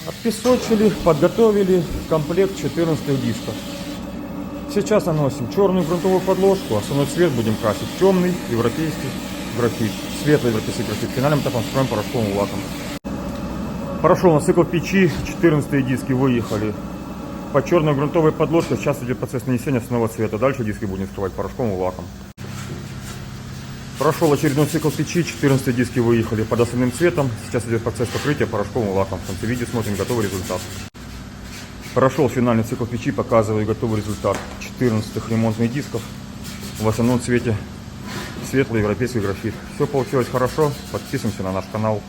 Отпесочили, подготовили комплект 14 дисков. Сейчас наносим черную грунтовую подложку, основной цвет будем красить темный европейский графит, светлый европейский графит. Финальным этапом скроем порошковым лаком. Прошел на цикл печи, 14 диски выехали. По черной грунтовой подложке сейчас идет процесс нанесения основного цвета. Дальше диски будем скрывать порошковым лаком. Прошел очередной цикл печи, 14 диски выехали под основным цветом. Сейчас идет процесс покрытия порошковым лаком. В конце видео смотрим готовый результат. Прошел финальный цикл печи, показываю готовый результат 14 ремонтных дисков. В основном цвете светлый европейский графит. Все получилось хорошо, подписываемся на наш канал.